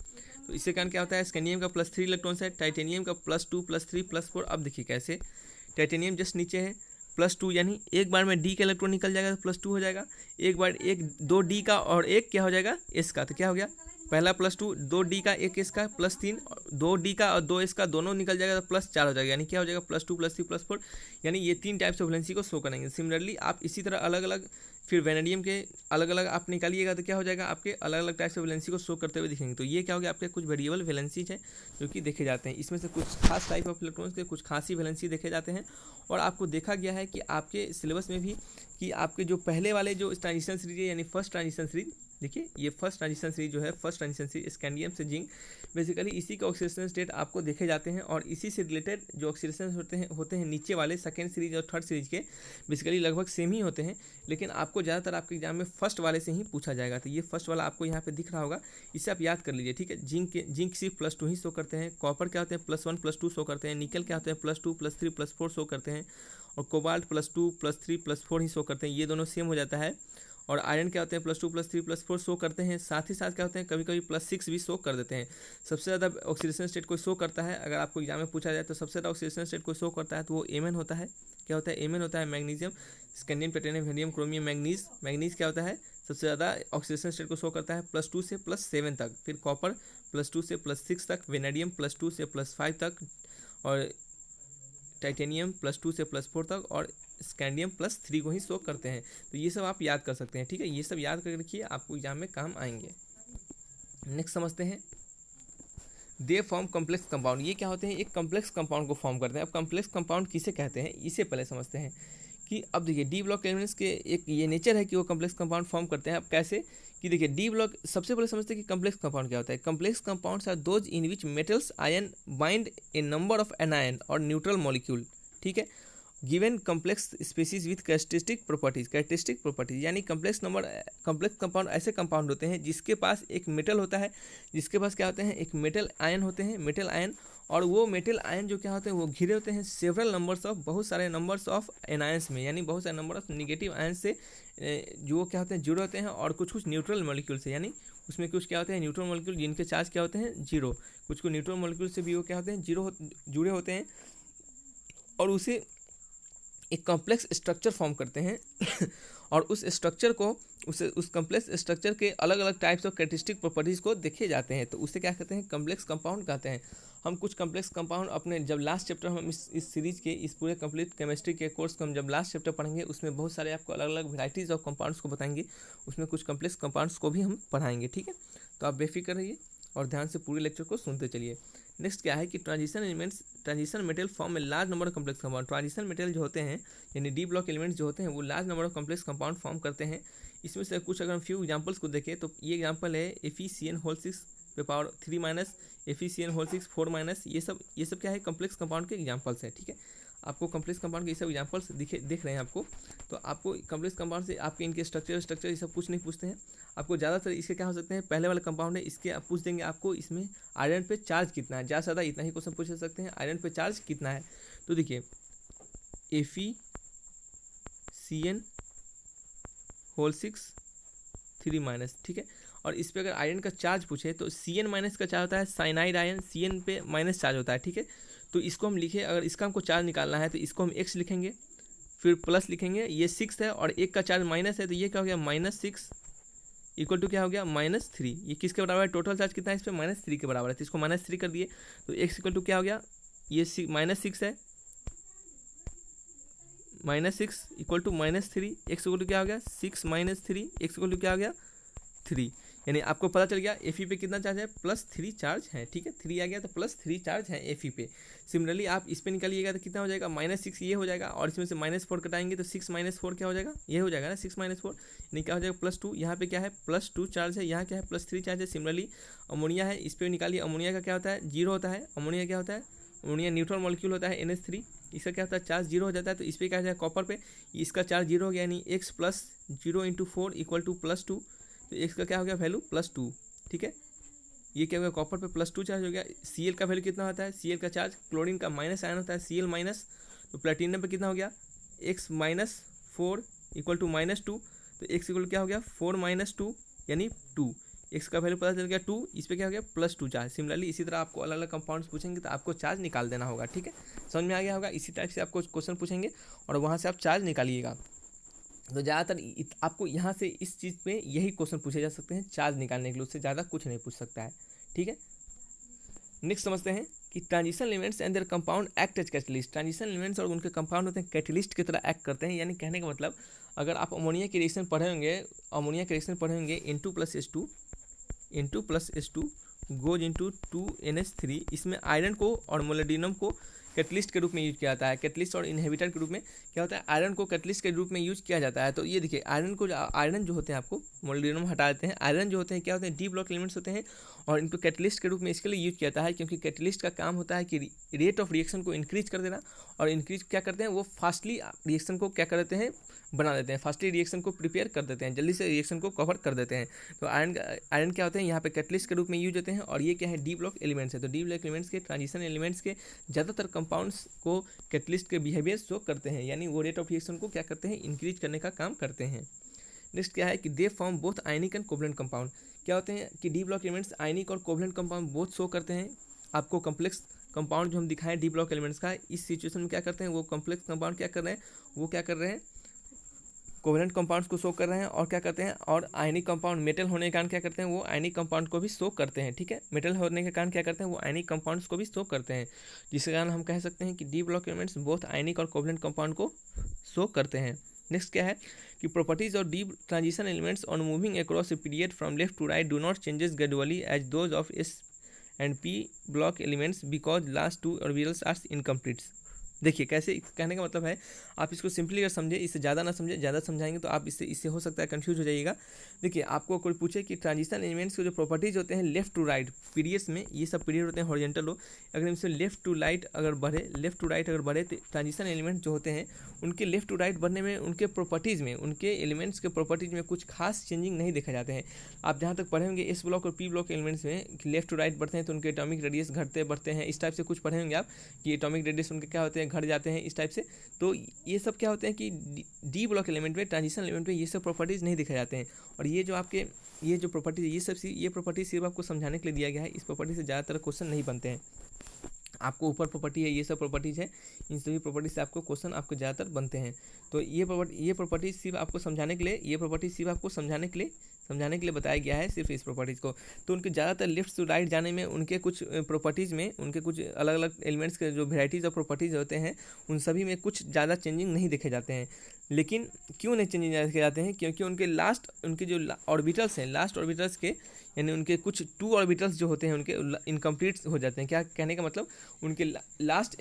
तो इससे कारण क्या होता है स्कैंडियम का +3 इलेक्ट्रॉन्स है, टाइटेनियम का +2 +3 +4। अब देखिए कैसे, टाइटेनियम जस्ट नीचे है +2, यानी एक बार में d का इलेक्ट्रॉन निकल जाएगा तो +2 हो जाएगा, एक बार दो d का और एक क्या हो जाएगा s का, तो क्या हो गया पहला +2, 2d का एक s का +3, 2d का और 2s का दोनों निकल जाएगा तो +4 हो जाएगा, यानी क्या हो जाएगा +2 +3 +4, यानी ये 3 टाइप्स ऑफ वैलेंसी को शो करेंगे। सिमिलरली आप इसी तरह अलग अलग फिर वेनेडियम के अलग अलग आप निकालिएगा तो क्या हो जाएगा आपके अलग अलग टाइप्स ऑफ वैलेंसी को शो करते हुए दिखेंगे। तो ये क्या हो गया आपके कुछ वेरिएबल वैलेंसीज है जो कि देखे जाते हैं, इसमें से कुछ खास टाइप ऑफ इलेक्ट्रॉन्स के कुछ खास ही वैलेंसी देखे जाते हैं। और आपको देखा गया है कि आपके सिलेबस में भी कि आपके जो पहले वाले जो ट्रांजिशन सीरीज है यानी फर्स्ट ट्रांजिशन सीरीज, देखिए ये फर्स्ट ट्रांजिशन सीरीज जो है, फर्स्ट ट्रांजिशन सीरीज स्कैंडियम से जिंक, बेसिकली इसी के ऑक्सीडेशन स्टेट आपको देखे जाते हैं, और इसी से रिलेटेड जो ऑक्सीडेशन होते हैं नीचे वाले सेकंड सीरीज और थर्ड सीरीज के बेसिकली लगभग सेम ही होते हैं, लेकिन आपको ज़्यादातर आपके एग्जाम में फर्स्ट वाले से ही पूछा जाएगा। तो ये फर्स्ट वाला आपको यहाँ पे दिख रहा होगा, इससे आप याद कर लीजिए, ठीक है। जिंक सिर्फ +2 ही शो करते हैं, कॉपर क्या होते हैं +1 +2 शो करते हैं, निकल क्या होते हैं +2 +3 +4 शो करते हैं, और कोबाल्ट +2 +3 +4 ही शो करते हैं, ये दोनों सेम हो जाता है। और आयरन क्या होते हैं +2 +3 +4 शो करते हैं, साथ ही साथ क्या होते हैं कभी कभी +6 भी शो कर देते हैं। सबसे ज़्यादा ऑक्सीडेशन स्टेट को शो करता है, अगर आपको एग्जाम में पूछा जाए तो सबसे ज़्यादा ऑक्सीडेशन स्टेट को शो करता है तो वो Mn होता है। क्या होता है Mn होता है magnesium, scandium, titanium, वेरियम, chromium, manganese क्या होता है सबसे ज़्यादा ऑक्सीडेशन स्टेट को शो करता है +2 से +7 तक, फिर कॉपर +2 से +6 तक, वेनेडियम +2 से +5 तक, और टाइटेनियम +2 से +4 तक, और स्कैंडियम +3 को ही शो करते हैं। तो ये सब आप याद कर सकते हैं, ठीक है, ये सब याद करके रखिए, आपको एग्जाम में काम आएंगे। नेक्स्ट समझते हैं, दे फॉर्म कॉम्प्लेक्स कंपाउंड। ये क्या होते हैं, एक कॉम्प्लेक्स कंपाउंड को फॉर्म करते हैं। अब कॉम्प्लेक्स कंपाउंड किसे कहते हैं इसे पहले समझते हैं कि अब देखिए डी ब्लॉक एलिमेंट्स के एक ये नेचर है कि वो कॉम्प्लेक्स कंपाउंड फॉर्म करते हैं। अब कैसे कि देखिए डी ब्लॉक, सबसे पहले समझते हैं कि कॉम्प्लेक्स कंपाउंड क्या होता है। Complex compounds are those in which metals ion bind a number of anion और न्यूट्रल मॉलिक्यूल, ठीक है, given complex species with characteristic properties, यानी कॉम्प्लेक्स कंपाउंड ऐसे कंपाउंड होते हैं जिसके पास एक मेटल होता है, जिसके पास क्या होते हैं एक मेटल आयन होते हैं, मेटल आयन, और वो मेटल आयन जो क्या होते हैं वो घिरे होते हैं सेवरल नंबर्स ऑफ, बहुत सारे नंबर्स ऑफ एनायंस में, यानी बहुत सारे नंबर ऑफ निगेटिव आयन से जो क्या होते हैं जुड़े होते हैं, और कुछ न्यूट्रल मॉलिक्यूल से, यानी उसमें कुछ क्या होते हैं न्यूट्रल मॉलिक्यूल जिनके चार्ज क्या होते हैं 0, कुछ न्यूट्रल मॉलिक्यूल से भी वो क्या होते हैं जुड़े होते हैं, और उसे एक कॉम्प्लेक्स स्ट्रक्चर फॉर्म करते हैं और उस स्ट्रक्चर को उस कॉम्प्लेक्स स्ट्रक्चर के अलग अलग टाइप्स ऑफ कैरेक्टरिस्टिक प्रॉपर्टीज़ को देखे जाते हैं, तो उसे क्या कहते हैं, कॉम्प्लेक्स कंपाउंड कहते हैं। हम कुछ कॉम्प्लेक्स कंपाउंड अपने जब लास्ट चैप्टर हम इस सीरीज़ के इस पूरे कंप्लीट केमिस्ट्री के कोर्स को हम जब लास्ट चैप्टर पढ़ेंगे उसमें बहुत सारे आपको अलग अलग वेराइटीज़ ऑफ कंपाउंड्स को बताएंगे, उसमें कुछ कॉम्प्लेक्स कंपाउंड्स को भी हम पढ़ाएंगे, ठीक है। तो आप बेफिक्र रहिए और ध्यान से पूरे लेक्चर को सुनते चलिए। नेक्स्ट क्या है कि ट्रांजिशन मेटेरियल फॉर्म में large number of complex compound. Transition material जो होते हैं यानी डी ब्लॉक एलिमेंट्स जो होते हैं वो large number of complex compound form करते हैं। इसमें से कुछ अगर हम फ्यू एग्जांपल्स को देखें तो ये एग्जांपल है FeCN6 पे पावर 3 माइनस, FeCN6 4 माइनस, ये सब क्या है, कॉम्प्लेक्स कंपाउंड के एग्जांपल्स हैं, ठीक है। आपको कॉम्प्लेक्स कंपाउंड के ये सब एग्जांपल्स दिख रहे हैं आपको, तो आपको कॉम्प्लेक्स कंपाउंड से आपके इनके स्ट्रक्चर ये सब कुछ नहीं पूछते हैं आपको। ज़्यादातर इसके क्या हो सकते हैं, पहले वाला कंपाउंड है इसके आप पूछ देंगे आपको इसमें आयरन पे चार्ज कितना है, ज़्यादा से ज़्यादा इतना ही क्वेश्चन पूछ सकते हैं, आयरन पे चार्ज कितना है। तो देखिए FeCN6 3 माइनस, ठीक है। और इस पर अगर आयरन का चार्ज पूछे तो Cn माइनस का चार्ज होता है साइनाइड आयन, Cn पे माइनस चार्ज होता है, ठीक है। तो इसको हम लिखे, अगर इसका हमको चार्ज निकालना है तो इसको हम x लिखेंगे, फिर प्लस लिखेंगे, ये 6 है और एक का चार्ज माइनस है तो ये क्या हो गया, -6 इक्वल टू क्या हो गया, -3। ये किसके बराबर है, टोटल चार्ज कितना है इस पर, -3 के बराबर है, तो इसको -3 कर दिए तो x इक्वल टू क्या हो गया, ये -6 है, -6 equal to -3, x equal to क्या हो गया 6 - 3, x इक्वल टू क्या हो गया 3। यानी आपको पता चल गया Fe पे कितना चार्ज है, +3 चार्ज है, ठीक है। 3 आ गया तो +3 चार्ज है Fe पे। सिमिलरली आप इस पे निकालिएगा तो कितना हो जाएगा, -6 ये हो जाएगा और इसमें से -4 कटाएंगे तो 6 - 4 क्या हो जाएगा, ये हो जाएगा ना 6 - 4, यानी क्या हो जाएगा +2। यहाँ पे क्या है, +2 चार्ज है, यहाँ क्या है +3 चार्ज है। सिमिलरली अमोनिया है, इस पर निकालिए, अमोनिया का क्या होता है, 0 होता है। अमोनिया क्या होता है, अमोनिया न्यूट्रल मॉलिक्यूल होता है NH3, इसका क्या होता है, चार्ज 0 हो जाता है। तो इस पर क्या हो जाएगा, कॉपर पे इसका चार्ज 0 हो गया, यानी x + 0 × 4 = +2, तो x का क्या हो गया वैल्यू +2, ठीक है। ये क्या हो गया, कॉपर पे +2 चार्ज हो गया। Cl का वैल्यू कितना होता है, Cl का चार्ज, क्लोरीन का माइनस आयन होता है Cl-, तो प्लेटिनम पे कितना हो गया, x - 4 = -2, तो x इक्वल क्या हो गया 4 - 2 यानी 2, x का वैल्यू पता चल गया 2, इस पर क्या हो गया +2 चार्ज। सिमिलरली इसी तरह आपको अलग अलग कंपाउंड्स पूछेंगे तो आपको चार्ज निकाल देना होगा, ठीक है। समझ में आ गया होगा, इसी टाइप से आपको क्वेश्चन पूछेंगे और वहाँ से आप चार्ज निकालिएगा। तो ज़्यादातर आपको यहाँ से इस चीज़ में यही क्वेश्चन पूछे जा सकते हैं चार्ज निकालने के लिए, उससे ज़्यादा कुछ नहीं पूछ सकता है, ठीक है। नेक्स्ट समझते हैं कि transition elements and their compound act as catalyst. Transition elements और उनके कंपाउंड होते हैं कैटलिस्ट की तरह एक्ट करते हैं। यानी कहने का मतलब, अगर आप अमोनिया की रिएक्शन पढ़े होंगे N2+H2 गोज इंटू 2NH3, इसमें आयरन को और मोलिब्डेनम को कैटलिस्ट के रूप में यूज किया जाता है। कैटलिस्ट और इनहिबिटर के रूप में क्या होता है, आयरन को कैटलिस्ट के रूप में यूज किया जाता है। तो ये देखिए आयरन जो होते हैं, आपको मोलिब्डेनम हटा देते हैं, आयरन जो होते हैं क्या होते हैं, डी ब्लॉक एलिमेंट्स होते हैं और इनको कैटलिस्ट के रूप में इसके लिए यूज किया जाता है क्योंकि कैटलिस्ट का काम होता है कि रेट ऑफ रिएक्शन को इंक्रीज कर देना, और इंक्रीज क्या करते हैं, वो फास्टली रिएक्शन को क्या कर देते हैं, बना देते हैं, फास्टली रिएक्शन को प्रिपेयर कर देते हैं, जल्दी से रिएक्शन को कवर कर देते हैं। तो आयरन क्या होते हैं, यहाँ पे कैटलिस्ट के रूप में यूज होते हैं और ये क्या है, डी ब्लॉक एलिमेंट्स है। तो डी ब्लॉक एलिमेंट्स के, ट्रांजिशन एलिमेंट्स के ज़्यादातर कंपाउंड्स को कैटलिस्ट के बिहेवियर शो करते हैं, यानी वो रेट ऑफ रिएक्शन को क्या करते हैं, इंक्रीज करने का काम करते हैं। नेक्स्ट क्या है कि they form both ionic and covalent compound. क्या होते हैं कि डी ब्लॉक एलिमेंट्स आयनिक और कोवलेंट कंपाउंड बोथ शो करते हैं। आपको कॉम्प्लेक्स कंपाउंड जो हम दिखाएं डी ब्लॉक एलिमेंट्स का, इस सिचुएशन में क्या करते हैं, वो कॉम्प्लेक्स कंपाउंड क्या कर रहे हैं, वो क्या कर रहे हैं, कोवलेंट कंपाउंड्स को शो कर रहे हैं और क्या करते हैं, और आयनिक कंपाउंड मेटल होने के कारण क्या करते हैं, वो आयनिक कंपाउंड को भी शो करते हैं, ठीक है। मेटल होने के कारण क्या करते हैं, वो आयनिक कंपाउंड्स को भी शो करते हैं, जिसके कारण हम कह सकते हैं कि डी ब्लॉक एलिमेंट्स बोथ आयनिक और कोवलेंट कंपाउंड को शो करते हैं। नेक्स्ट क्या है कि properties of D transition elements on moving across a period from left to right do not changes gradually as those of S and P block elements because last two orbitals are incomplete. देखिए कैसे, कहने का मतलब है आप इसको सिंपली अगर समझे, इससे ज़्यादा ना समझे, ज़्यादा समझाएंगे तो आप इससे हो सकता है कंफ्यूज हो जाइएगा। देखिए आपको कोई पूछे कि ट्रांजिशन एलिमेंट्स के जो प्रॉपर्टीज होते हैं लेफ्ट टू राइट पीरियड्स में, ये सब पीरियड होते हैं हॉरिजॉन्टल रो, अगर इनसे लेफ्ट टू राइट अगर बढ़े तो ट्रांजिशन एलिमेंट जो होते हैं उनके लेफ्ट टू राइट बढ़ने में, उनके प्रॉपर्टीज़ में, उनके एलिमेंट्स के प्रॉपर्टीज़ में कुछ खास चेंजिंग नहीं देखा जाते हैं। आप जहाँ तक पढ़े होंगे एस ब्लॉक और पी ब्लॉक एलिमेंट्स में लेफ्ट टू राइट बढ़ते हैं तो उनके एटॉमिक रेडियस घटते बढ़ते हैं, इस टाइप से कुछ पढ़े होंगे आप कि एटॉमिक रेडियस उनके क्या होते हैं, घट जाते हैं, इस टाइप से। तो ये सब क्या होते हैं कि डी ब्लॉक एलिमेंट में, ट्रांजिशन एलिमेंट में ये सब प्रॉपर्टीज़ नहीं दिखाए जाते हैं। और ये जो आपके ये जो प्रॉपर्टीज, ये प्रॉपर्टीज सिर्फ आपको समझाने के लिए दिया गया है, इस प्रॉपर्टी से ज़्यादातर क्वेश्चन नहीं बनते हैं। आपको ऊपर प्रॉपर्टी है, ये सब प्रॉपर्टीज़ है, इन सभी प्रॉपर्टी से आपको क्वेश्चन आपको ज़्यादातर बनते हैं। तो ये प्रॉपर्टी सिर्फ आपको समझाने के लिए, ये प्रॉपर्टी सिर्फ आपको समझाने के लिए बताया गया है, सिर्फ इस प्रॉपर्टीज़ को। तो उनके ज़्यादातर लेफ्ट टू राइट जाने में उनके कुछ प्रॉपर्टीज़ में, उनके कुछ अलग अलग एलिमेंट्स के जो वेराइटीज़ ऑफ प्रॉपर्टीज़ होते हैं उन सभी में कुछ ज़्यादा चेंजिंग नहीं देखे जाते हैं। लेकिन क्यों नहीं चेंजिंग देखे जाते हैं? क्योंकि उनके जो ऑर्बिटल्स हैं, लास्ट ऑर्बिटल्स के, यानी उनके कुछ 2 ऑर्बिटल्स जो होते हैं उनके इनकम्प्लीट हो जाते हैं। क्या कहने का मतलब, उनके लास्ट,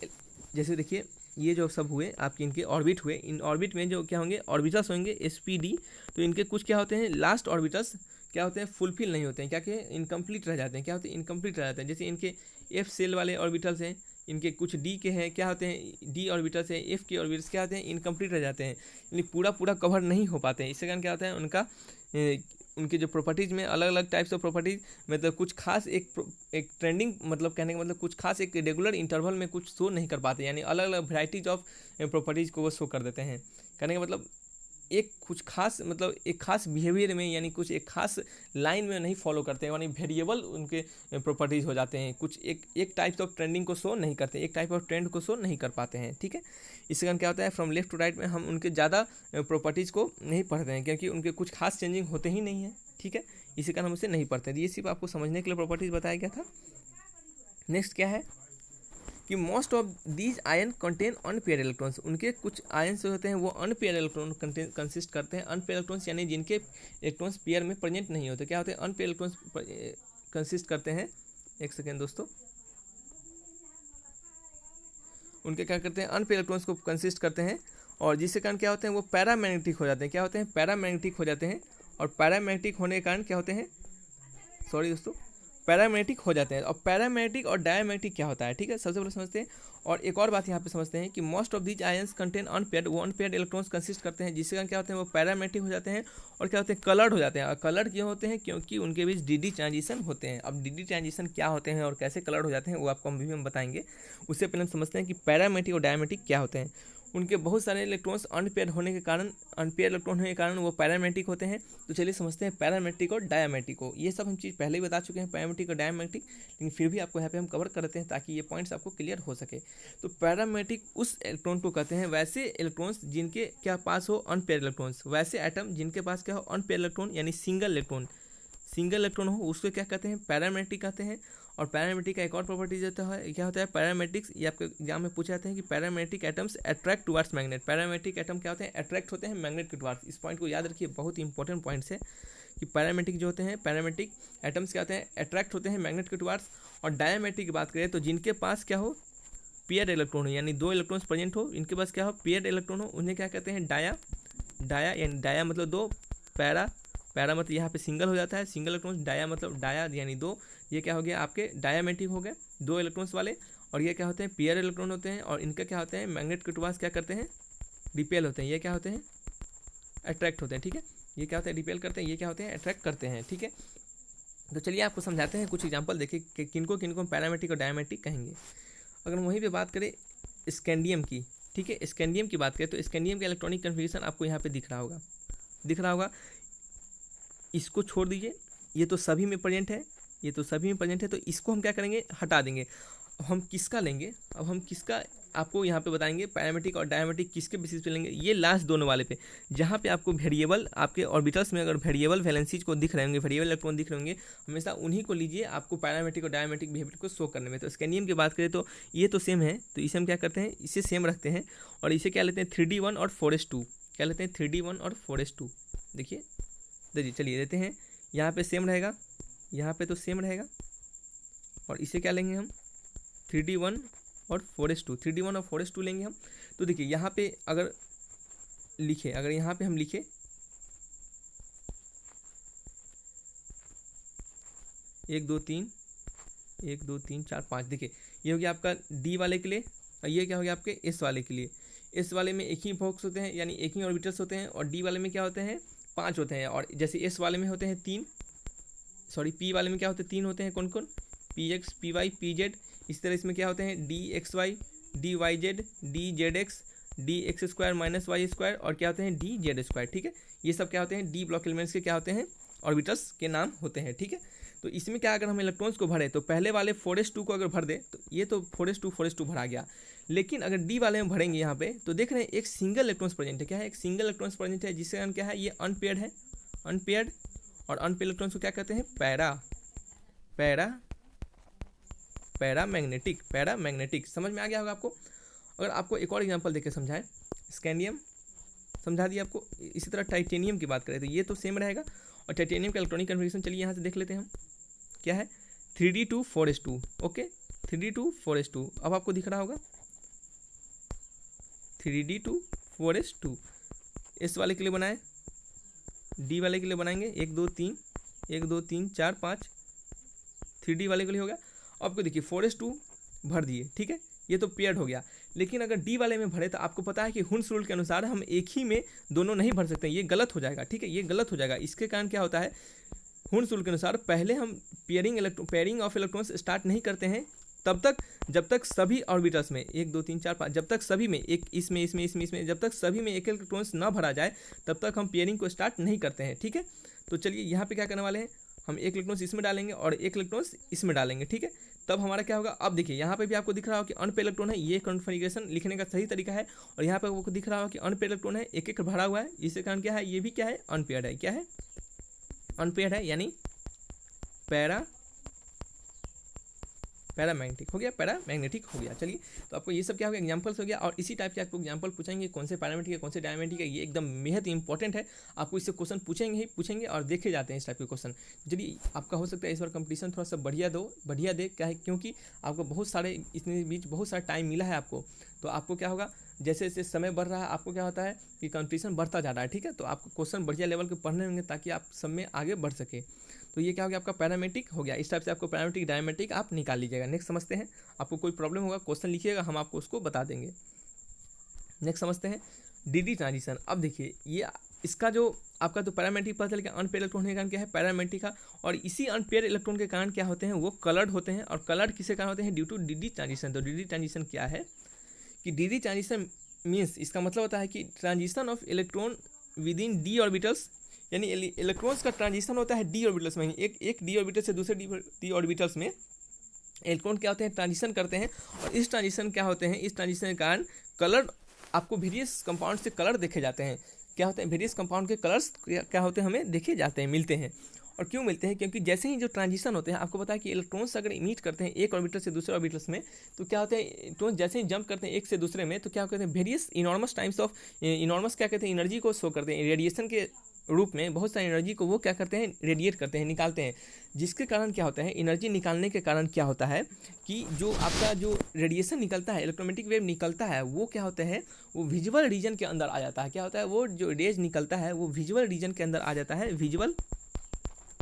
जैसे देखिए ये जो सब हुए आपके इनके ऑर्बिट हुए, इन ऑर्बिट में जो क्या होंगे, ऑर्बिटल्स होंगे sp_d। तो इनके कुछ क्या होते हैं, लास्ट ऑर्बिटल्स क्या होते हैं, फुलफिल नहीं होते हैं, क्या कि इनकम्प्लीट रह जाते हैं। क्या होते हैं, इनकम्प्लीट रह जाते हैं। जैसे इनके f सेल वाले ऑर्बिटल्स हैं, इनके कुछ d के हैं, क्या होते हैं, d ऑर्बिटल्स हैं, f के ऑर्बिटल्स क्या होते हैं, इनकम्प्लीट रह जाते हैं, यानी पूरा कवर नहीं हो पाते हैं। इसके कारण क्या होता है, उनके जो प्रॉपर्टीज़ में अलग अलग टाइप्स ऑफ प्रॉपर्टीज, मतलब कुछ खास एक ट्रेंडिंग, मतलब कहने का मतलब कुछ खास एक रेगुलर इंटरवल में कुछ शो नहीं कर पाते, यानी अलग अलग वैराइटीज ऑफ प्रॉपर्टीज़ को वो शो कर देते हैं। कहने का मतलब एक खास बिहेवियर में, यानी कुछ एक खास लाइन में नहीं फॉलो करते हैं, यानी वेरिएबल उनके प्रॉपर्टीज़ हो जाते हैं। कुछ एक टाइप ऑफ ट्रेंडिंग को शो नहीं करते, एक टाइप ऑफ ट्रेंड को शो नहीं कर पाते हैं। ठीक है, इसके कारण क्या होता है, फ्रॉम लेफ्ट टू राइट में हम उनके ज़्यादा प्रॉपर्टीज़ को नहीं पढ़ते हैं, क्योंकि उनके कुछ खास चेंजिंग होते ही नहीं है। ठीक है, इसी कारण हम उसे नहीं पढ़ते। ये सिर्फ आपको समझने के लिए प्रॉपर्टीज़ बताया गया था। नेक्स्ट क्या है कि most of these ion contain unpair electrons. उनके कुछ आयन जो होते हैं वो अनपेयर इलेक्ट्रॉन कंसिस्ट करते हैं। अनपेयर इलेक्ट्रॉन्स यानी जिनके इलेक्ट्रॉन्स पेयर में प्रेजेंट नहीं होते। क्या होते हैं, अनपेयर इलेक्ट्रॉन्स कंसिस्ट करते हैं। एक सेकेंड दोस्तों, उनके क्या करते हैं, अनपेयर इलेक्ट्रॉन्स को कंसिस्ट करते हैं, और जिसके कारण क्या होते हैं, वो पैरामैग्नेटिक हो जाते हैं। क्या होते हैं, पैरामैग्नेटिक हो जाते हैं। और पैरामैग्नेटिक होने के कारण क्या होते हैं, सॉरी दोस्तों, पैरामैग्नेटिक हो जाते हैं। और पैरामैग्नेटिक और डायमैग्नेटिक क्या होता है, ठीक है, सबसे पहले समझते हैं। और एक और बात यहाँ पे समझते हैं कि most of these ions contain unpaired, वो अनपेयर्ड इलेक्ट्रॉन्स कंसिस्ट करते हैं, जिसके कारण क्या होते हैं, वो पैरामैग्नेटिक हो जाते हैं। और क्या होते हैं, कलर्ड हो जाते हैं। और कलर्ड क्यों होते हैं, क्योंकि उनके बीच डी ट्रांजिशन होते हैं। अब डी ट्रांजिशन क्या होते हैं और कैसे कलर्ड हो जाते हैं वो आपको हम बताएंगे। उससे पहले हम समझते हैं कि पैरामैग्नेटिक और डायमैग्नेटिक क्या होते हैं। उनके बहुत सारे इलेक्ट्रॉन्स अनपेयर होने के कारण, अनपेयर इलेक्ट्रॉन होने के कारण वो पैरामैग्नेटिक होते हैं। तो चलिए समझते हैं पैरामैग्नेटिक और डायमैग्नेटिक को। ये सब हम चीज़ पहले ही बता चुके हैं, पैरामैग्नेटिक और डायमैग्नेटिक, लेकिन फिर भी आपको यहाँ पे हम कवर करते हैं ताकि ये पॉइंट्स आपको क्लियर हो सके। तो पैरामैग्नेटिक उस इलेक्ट्रॉन को कहते हैं, वैसे इलेक्ट्रॉन्स जिनके क्या पास हो अनपेयर इलेक्ट्रॉन्स, वैसे एटम जिनके पास क्या हो अनपेयर इलेक्ट्रॉन, यानी सिंगल इलेक्ट्रॉन हो, उसको क्या कहते हैं, पैरामैग्नेटिक कहते हैं। और पैरामैग्नेटिक का एक और प्रॉपर्टी होता है, क्या होता है, पैरामैग्नेटिक्स, ये आपके एग्जाम में पूछे जाते हैं कि paramagnetic atoms attract towards magnet. Paramagnetic atom क्या होते हैं, अट्रैक्ट होते हैं मैग्नेट के टुवर्ड्स। इस पॉइंट को याद रखिए, बहुत इंपॉर्टेंट पॉइंट्स है कि पैरामैग्नेटिक जो होते हैं, पैरामैग्नेटिक एटम्स क्या होते हैं, अट्रैक्ट होते हैं मैग्नेट के टुवर्ड्स। और डायमैग्नेटिक की बात करें तो जिनके पास क्या हो, पेयर इलेक्ट्रॉन हो, यानी 2 इलेक्ट्रॉन्स प्रेजेंट हो, इनके पास क्या हो, पेयर इलेक्ट्रॉन हो, उन्हें क्या कहते हैं, यानी डाया मतलब 2, पैरा मतलब यहाँ पे सिंगल हो जाता है, सिंगल इलेक्ट्रॉन्स, डाया मतलब डाया यानी 2, ये क्या हो गया आपके डायमैग्नेटिक हो गए, 2 इलेक्ट्रॉन्स वाले। और ये क्या होते हैं, पेयर इलेक्ट्रॉन होते हैं, और इनका क्या होते हैं, मैग्नेट के टुवर्ड्स क्या करते हैं, रिपेल होते हैं। ये क्या होते हैं, अट्रैक्ट होते हैं। ठीक है, ये क्या होते हैं, रिपेल करते हैं, ये क्या होते हैं, अट्रैक्ट करते हैं। ठीक है, तो चलिए आपको समझाते हैं कुछ एग्जाम्पल, देखिए कि किनको पैरामैग्नेटिक और डायमैग्नेटिक कहेंगे। अगर हम वहीं पर बात करें स्कैंडियम की, ठीक है, स्कैंडियम की बात करें तो स्कैंडियम का इलेक्ट्रॉनिक कन्फिगरेशन आपको यहाँ पे दिख रहा होगा। इसको छोड़ दीजिए, ये तो सभी में प्रेजेंट है, तो इसको हम क्या करेंगे, हटा देंगे। अब हम किसका लेंगे, आपको यहाँ पे बताएंगे पैरामैग्नेटिक और डायमैग्नेटिक किसके बेसिस पे लेंगे। ये लास्ट दोनों वाले पे, जहाँ पे आपको वेरिएबल, आपके ऑर्बिटल्स में अगर वेरिएबल वैलेंसीज को दिख रहे होंगे, वेरिएबल इलेक्ट्रॉन दिख रहे होंगे, हमेशा उन्हीं को लीजिए आपको पैरामैग्नेटिक और डायमैग्नेटिक बिहेवियर को शो करने में। तो स्कैंडियम की बात करें तो ये तो सेम है, तो इसे हम क्या करते हैं, इसे सेम रखते हैं, और इसे क्या लेते हैं 3d1 और 4s2, क्या लेते हैं 3d1 और 4s2। देखिए चलिए देते हैं, यहाँ पे सेम रहेगा, यहाँ पे तो सेम रहेगा, और इसे क्या लेंगे हम 3d1 और 4s2 लेंगे हम। तो देखिए यहाँ पे अगर यहाँ पे हम लिखे 1 2 3 4 5, देखिए ये हो गया आपका डी वाले के लिए, और ये क्या हो गया आपके एस वाले के लिए। एस वाले में एक ही बॉक्स होते हैं, यानी एक ही ऑर्बिटल्स होते हैं, और डी वाले में क्या होते हैं, 5 होते हैं। और जैसे एस वाले में होते हैं 3, पी वाले में क्या होते हैं, 3 होते हैं, कौन p x, p y, p z. इस तरह इसमें क्या होते हैं, d x y, d y z, d z x, d x square minus y square, और क्या होते हैं, डी जेड स्क्वायर। ठीक है, ये सब क्या होते हैं, डी ब्लॉक एलिमेंट्स के क्या होते हैं, ऑर्बिटल्स के नाम होते हैं। ठीक है, तो इसमें क्या, अगर हम इलेक्ट्रॉन्स को भरें तो पहले वाले 4s2 को अगर भर दे तो ये तो 4s2 भरा गया, लेकिन अगर डी वाले में भरेंगे यहाँ पे तो देख रहे हैं एक सिंगल इलेक्ट्रॉन्स प्रेजेंट है। क्या है, एक सिंगल इलेक्ट्रॉन्स प्रेजेंट है, जिसके कारण क्या है, ये अनपेयर्ड है, अनपेयर्ड। और अनपेयर्ड इलेक्ट्रॉन्स को क्या कहते हैं, पैरामैग्नेटिक। समझ में आ गया होगा आपको। अगर आपको एक और एग्जांपल देके समझाएं, स्कैंडियम समझा दिया आपको। इसी तरह टाइटेनियम की बात करें तो ये तो सेम रहेगा, और टाइटेनियम का इलेक्ट्रॉनिक कन्फिगरेशन चलिए यहाँ से देख लेते हैं हम, क्या है 3d2 ओके, 3d2 अब आपको दिख रहा होगा 3d2 इस वाले के लिए बनाए, डी वाले के लिए बनाएंगे 1 2 3 4 5, 3d वाले के लिए हो गया। आपको देखिए 4s2 भर दिए, ठीक है, ये तो पेयर्ड हो गया। लेकिन अगर डी वाले में भरे तो आपको पता है कि हुन्स रूल के अनुसार हम एक ही में दोनों नहीं भर सकते, ये गलत हो जाएगा, ठीक है, ये गलत हो जाएगा। इसके कारण क्या होता है, हुन्स रूल के अनुसार पहले हम पेयरिंग ऑफ इलेक्ट्रॉन्स स्टार्ट नहीं करते हैं तब तक जब तक सभी ऑर्बिटल्स में 1 2 3 4 5 जब तक सभी में एक इसमें जब तक सभी में एक इलेक्ट्रॉन्स ना भरा जाए तब तक हम पेयरिंग को स्टार्ट नहीं करते हैं, ठीक है। तो चलिए यहाँ पे क्या करने वाले हैं, हम एक इलेक्ट्रॉन्स इसमें डालेंगे और एक इलेक्ट्रॉन्स इसमें डालेंगे, ठीक है। तब हमारा क्या होगा, अब देखिए यहाँ पे भी आपको दिख रहा हो कि अनपेयर्ड इलेक्ट्रॉन है, ये कॉन्फ़िगरेशन लिखने का सही तरीका है। और यहाँ पे आपको दिख रहा हो कि अनपेयर्ड इलेक्ट्रॉन है, एक एक भरा हुआ है, इसके कारण क्या है, ये भी क्या है, अनपेयर्ड है। क्या है, अनपेयर्ड है, यानी पैरामैग्नेटिक हो गया। चलिए, तो आपको ये सब क्या हो गया, एग्जांपल्स हो गया। और इसी टाइप के आपको एग्जांपल पूछेंगे, कौन से पैरामेट्रिक है, कौन से डायमेट्रिक है, ये एकदम बेहद इंपॉर्टेंट है। आपको इससे क्वेश्चन पूछेंगे और देखे जाते हैं इस टाइप के क्वेश्चन। चलिए, आपका हो सकता है इस बार कंपटीशन थोड़ा सा बढ़िया दे, क्या है, क्योंकि आपको बहुत सारे इसमें बीच बहुत सारा टाइम मिला है आपको। तो आपको क्या होगा, जैसे जैसे समय बढ़ रहा है आपको क्या होता है कि कंपटीशन बढ़ता जा रहा है, ठीक है। तो आपको क्वेश्चन बढ़िया लेवल के पढ़ने होंगे ताकि आप सब में आगे बढ़ सके। तो ये क्या हो गया, आपका पैरामेट्रिक हो गया। इस टाइप से आपको पैरामेट्रिक डायमेट्रिक आप निकाल लीजिएगा। नेक्स्ट समझते हैं, आपको कोई प्रॉब्लम होगा क्वेश्चन लिखिएगा, हम आपको उसको बता देंगे। नेक्स्ट समझते हैं डी ट्रांजिशन। अब देखिए, ये इसका जो आपका तो पैरामेट्रिक पता चल गया, अनपेयर इलेक्ट्रॉन होने के कारण क्या है, पैरामेट्रिक का। और इसी अनपेयर इलेक्ट्रॉन के कारण क्या होते हैं, वो कलर्ड होते हैं। और कलर्ड किसके कारण होते हैं, ड्यू टू डी ट्रांजिशन। तो डी ट्रांजिशन क्या है कि डी ट्रांजिशन मीन्स, इसका मतलब होता है कि transition of electron with in D orbitals, यानी इलेक्ट्रॉन्स का ट्रांजिशन होता है डी ऑर्बिटल्स में। एक डी ऑर्बिटल से दूसरे डी ऑर्बिटल्स में इलेक्ट्रॉन क्या होते हैं, ट्रांजिशन करते हैं। और इस ट्रांजिशन क्या होते हैं, इस ट्रांजिशन के कारण कलर, आपको वेरियस कंपाउंड से कलर देखे जाते हैं। क्या होते हैं, वेरियस कंपाउंड के कलर्स क्या होते हैं, हमें देखे जाते हैं, मिलते हैं। और क्यों मिलते हैं, क्योंकि जैसे ही जो ट्रांजिशन होते हैं, आपको पता है कि इलेक्ट्रॉन्स अगर इमिट करते हैं एक ऑर्बिटल से दूसरे ऑर्बिटल्स में, तो क्या होता है, इलेक्ट्रॉन जैसे ही जंप करते हैं एक से दूसरे में, तो क्या कहते हैं, various enormous times of enormous क्या कहते हैं, एनर्जी को शो करते हैं, रेडिएशन के रूप में बहुत सारी एनर्जी को वो क्या करते हैं, रेडिएट करते हैं, निकालते हैं। जिसके कारण क्या होता है, एनर्जी निकालने के कारण क्या होता है कि जो आपका जो रेडिएशन निकलता है, इलेक्ट्रोमैग्नेटिक वेव निकलता है, वो क्या होता है, वो विजुअल रीजन के अंदर आ जाता है। क्या होता है, वो जो रेज निकलता है वो विजुअल रीजन के अंदर आ जाता है, विजुअल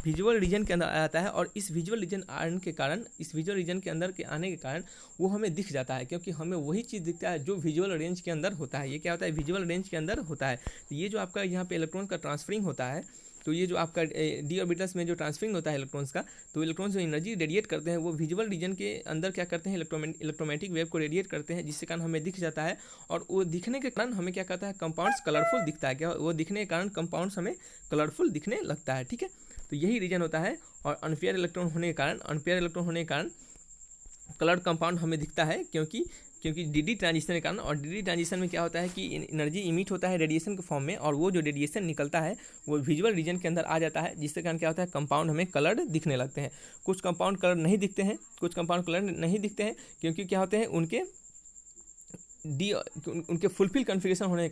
रीजन के अंदर आ जाता है। और इस विजुअल रीजन आने के कारण, इस विजुअल रीजन के अंदर के आने के कारण वो हमें दिख जाता है, क्योंकि हमें वही चीज़ दिखता है जो विजुअल रेंज के अंदर होता है। ये क्या होता है, विजुअल रेंज के अंदर होता है। तो ये जो आपका यहाँ पे इलेक्ट्रॉन का ट्रांसफरिंग होता है, तो ये जो आपका डी ऑर्बिटल्स में जो ट्रांसफरिंग होता है इलेक्ट्रॉन्स का, तो इलेक्ट्रॉन्स जो एनर्जी रेडिएट करते हैं वो विजुअल रीजन के अंदर क्या करते हैं, इलेक्ट्रोमैग्नेटिक वेव को रेडिएट करते हैं, जिसके कारण हमें दिख जाता है। और वो दिखने के कारण हमें क्या कहता है, कंपाउंड्स कलरफुल दिखता है। क्या, वो दिखने के कारण कंपाउंड्स हमें कलरफुल दिखने लगता है, ठीक है। तो यही रीजन होता है। और अनपेयर इलेक्ट्रॉन होने के कारण कलर्ड कंपाउंड हमें दिखता है, क्योंकि डी ट्रांजिशन के कारण। और डी ट्रांजिशन में क्या होता है कि एनर्जी इमिट होता है रेडिएशन के फॉर्म में, और वो जो रेडिएशन निकलता है वो विजुअल रीजन के अंदर आ जाता है, जिसके कारण क्या होता है, कंपाउंड हमें कलर्ड दिखने लगते हैं। कुछ कंपाउंड कलर नहीं दिखते हैं, क्योंकि क्या होते हैं, उनके फुलफिल कन्फिगरेशन होने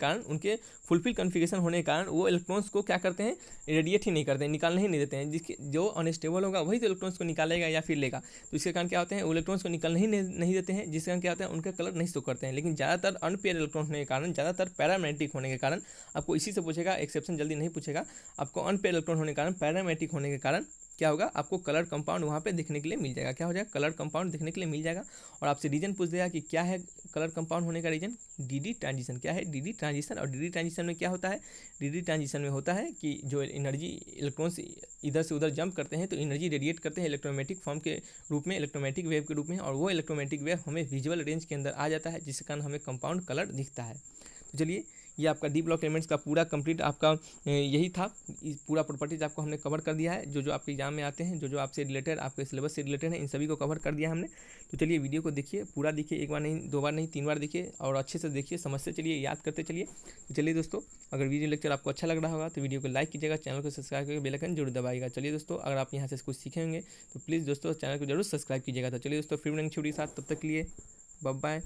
के कारण वो इलेक्ट्रॉन्स को क्या करते हैं, रेडिएट ही नहीं करते हैं, निकालने ही नहीं देते हैं। जिसके जो अनस्टेबल होगा वही तो इलेक्ट्रॉन्स को निकालेगा या फिर लेगा। तो इसके कारण क्या होते हैं, वो इलेक्ट्रॉन्स को निकलने ही नहीं देते हैं, जिसके कारण क्या होता है, उनका कलर नहीं शो करते हैं। लेकिन ज़्यादातर अनपेयर इलेक्ट्रॉन होने के कारण, ज़्यादातर पैरामैग्नेटिक होने के कारण, आपको इसी से पूछेगा, एक्सेप्शन जल्दी नहीं पूछेगा। आपको अनपेयर इलेक्ट्रॉन होने के कारण, पैरामैग्नेटिक होने के कारण क्या होगा, आपको कलर कंपाउंड वहाँ पे दिखने के लिए मिल जाएगा। क्या हो जाएगा, कलर कंपाउंड दिखने के लिए मिल जाएगा। और आपसे रीजन पूछ देगा कि क्या है कलर कंपाउंड होने का रीजन, डी ट्रांजिशन। क्या है, डी ट्रांजिशन। और डी ट्रांजिशन में क्या होता है, डी ट्रांजिशन में होता है कि जो एनर्जी इलेक्ट्रॉन्स इधर से उधर जंप करते हैं तो एनर्जी रेडिएट करते हैं इलेक्ट्रोमैग्नेटिक फॉर्म के रूप में, इलेक्ट्रोमैग्नेटिक वेव के रूप में। और वो इलेक्ट्रोमैग्नेटिक वेव हमें विजुअल रेंज के अंदर आ जाता है, जिसके कारण हमें कंपाउंड कलर दिखता है। तो चलिए, ये आपका डी ब्लॉक एलिमेंट्स का पूरा कंप्लीट आपका यही था। इस पूरा प्रॉपर्टीज आपको हमने कवर कर दिया है, जो आपके एग्जाम में आते हैं, जो आपसे रिलेटेड, आपके सिलेबस से रिलेटेड है, इन सभी को कवर कर दिया हमने। तो चलिए वीडियो को देखिए, पूरा देखिए, एक बार नहीं, 2 बार नहीं, 3 बार देखिए और अच्छे से देखिए, समझते चलिए, याद करते चलिए। तो चलिए दोस्तों, अगर वीडियो लेक्चर आपको अच्छा लग रहा होगा तो वीडियो को लाइक कीजिएगा, चैनल को सब्सक्राइब करके बेल आइकन जरूर दबाइएगा। चलिए दोस्तों, अगर आप यहाँ से कुछ सीखेंगे तो प्लीज़ दोस्तों चैनल को जरूर सब्सक्राइब कीजिएगा। तो चलिए दोस्तों, फिर मिलेंगे छुट्टी के साथ, तब तक के लिए बाय बाय।